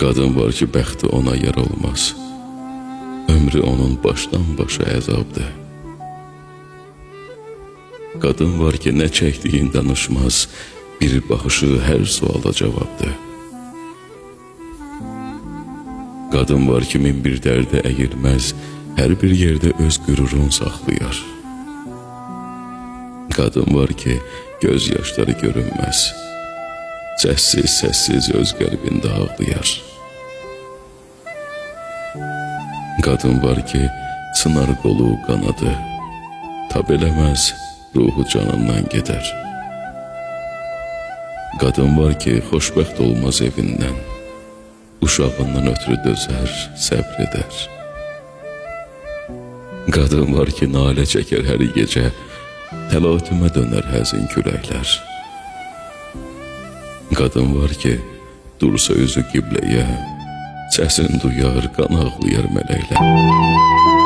Qadın var ki, bəxti ona yer olmaz. Ömrü onun başdan başa əzabdır. Qadın var ki, nə çəkdiyin danışmaz, bir baxışı hər suala cavabdır. Qadın var ki, min bir dərdə əyilməz, hər bir yerdə öz qürurun saxlayar. Qadın var ki, göz yaşları görünməz, səssiz öz qəlbində ağlayar. Qadın var ki, sınar qolu qanadı, tab eləməz, ruhu canından gedər. Qadın var ki, xoşbəxt olmaz evindən, uşağından ötürü dözər, səbr edər. Qadın var ki, nalə çəkər hər gecə, təlatümə dönər həzin küləklər. Qadın var ki, dursa üzü qibləyə, səsin duyar, qan ağlayar mələklər.